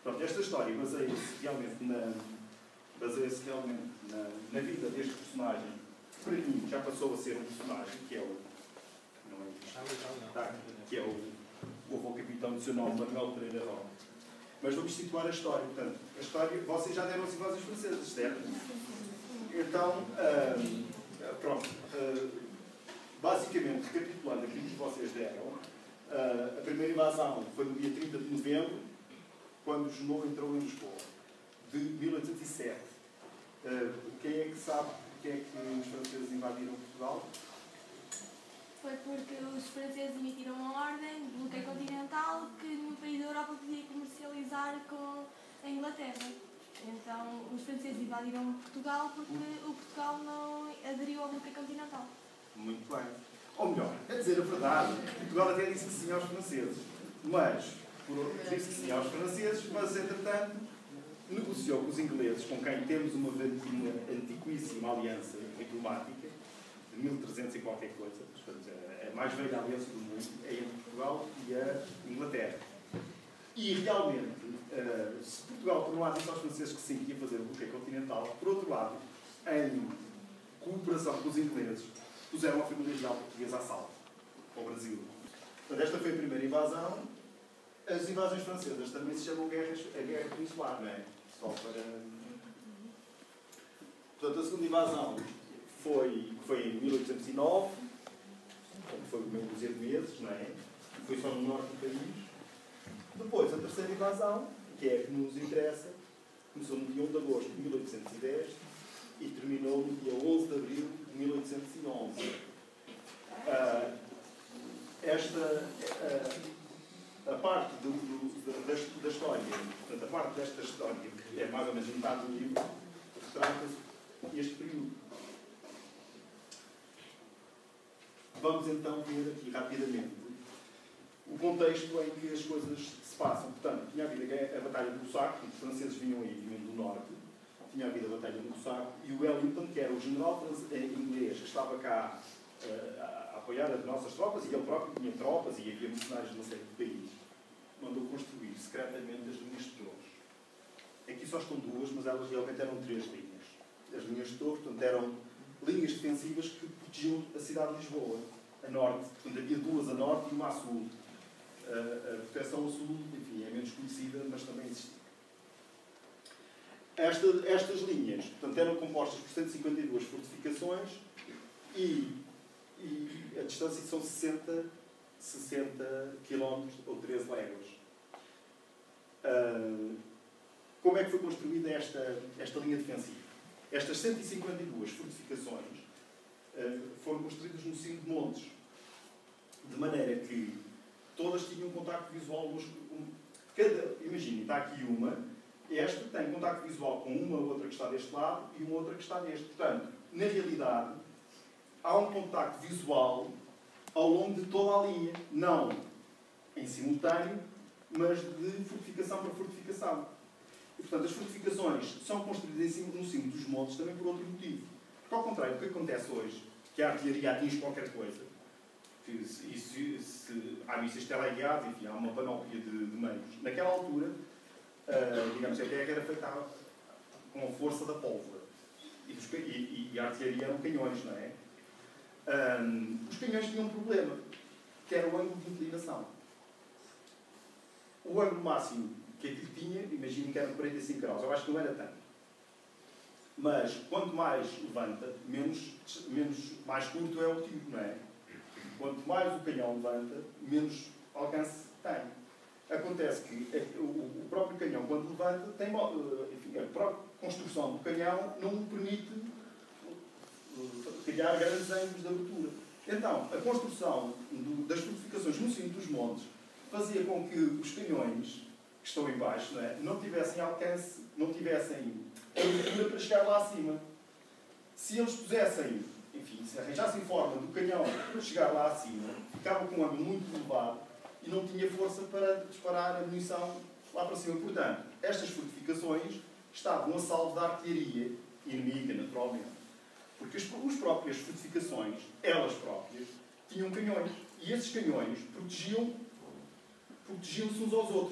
Pronto, esta história baseia-se realmente na vida deste personagem, que para mim já passou a ser um personagem, que é o... Não é isto? Tá, que é o avô capitão do seu nome, Manuel Pereira Roque. Mas vamos situar a história. Portanto, a história... Vocês já deram as invasões francesas, certo? Então, pronto. Basicamente, recapitulando aquilo que vocês deram, a primeira invasão foi no dia 30 de novembro, quando o Junot entrou em Lisboa, de 1807. Quem é que sabe porque é que os franceses invadiram Portugal? Foi porque os franceses emitiram uma ordem de bloqueio continental que nenhum país da Europa podia comercializar com a Inglaterra. Então, os franceses invadiram Portugal porque o Portugal não aderiu ao bloqueio continental. Muito bem. Ou melhor, a dizer a verdade, Portugal até disse que sim aos franceses. Disse que sim aos franceses, mas entretanto negociou com os ingleses, com quem temos uma antiquíssima aliança diplomática, de 1300 e qualquer coisa, portanto, a mais velha aliança do mundo é entre Portugal e a Inglaterra. E realmente, se Portugal, por um lado, disse aos franceses que sim, que ia fazer o bloqueio continental, por outro lado, em cooperação com os ingleses, puseram a família real portuguesa a salvo ao Brasil. Portanto, esta foi a primeira invasão. As invasões francesas também se chamam a Guerra Peninsular, não é? Só para... Portanto, a segunda invasão foi em 1809, foi meio dúzia de meses, não é? Foi só no norte do país. Depois, a terceira invasão, que é a que nos interessa, começou no dia 1 de agosto de 1810 e terminou no dia 11 de abril de 1811. A parte da história, portanto, a parte desta história, que é mais ou menos metade do livro, retrata este período. Vamos então ver aqui rapidamente o contexto em que as coisas se passam. Portanto, tinha havido a Batalha do Bussaco, os franceses vinham do norte, tinha havido a Batalha do Bussaco, e o Wellington, que era o general inglês que estava cá a apoiar as nossas tropas, e ele próprio tinha tropas e havia mercenários de uma série de países, mandou construir secretamente as linhas de torres. Aqui só estão duas, mas elas realmente eram 3 linhas. As linhas de torres, portanto, eram linhas defensivas que protegiam a cidade de Lisboa, a norte. Portanto, havia 2 a norte e uma a sul. A proteção a sul, enfim, é menos conhecida, mas também existia. Estas linhas, portanto, eram compostas por 152 fortificações e a distância são 60 km ou 13 léguas. Como é que foi construída esta linha defensiva? Estas 152 fortificações foram construídas no cimo de montes, de maneira que todas tinham um contacto visual. Imaginem, está aqui uma, esta tem contacto visual com uma outra que está deste lado e uma outra que está deste. Portanto, na realidade, há um contacto visual ao longo de toda a linha, não em simultâneo, mas de fortificação para fortificação. E, portanto, as fortificações são construídas no cimo dos montes também por outro motivo. Porque, ao contrário do que acontece hoje, que a artilharia atinge qualquer coisa, há mísseis teleguiados, enfim, há uma panóplia de meios. Naquela altura, digamos que a guerra era feita com a força da pólvora. E a artilharia eram canhões, não é? Os canhões tinham um problema, que era o ângulo de inclinação. O ângulo máximo que aquilo tinha, imaginem que era 45 graus, eu acho que não era tanto. Mas, quanto mais levanta, mais curto é o tiro, não é? Quanto mais o canhão levanta, menos alcance tem. Acontece que o próprio canhão, quando levanta, enfim, a própria construção do canhão não permite criar grandes ângulos de abertura. Então, a construção das fortificações no cimo dos montes fazia com que os canhões que estão em baixo, não tivessem alcance, não tivessem abertura para chegar lá acima. Se eles pusessem, enfim, se arranjassem forma do canhão chegar lá acima, ficava com um ângulo muito elevado e não tinha força para disparar a munição lá para cima. Portanto, estas fortificações estavam a salvo da artilharia inimiga, naturalmente. Porque as próprias fortificações, elas próprias, tinham canhões. E esses canhões protegiam-se uns aos outros.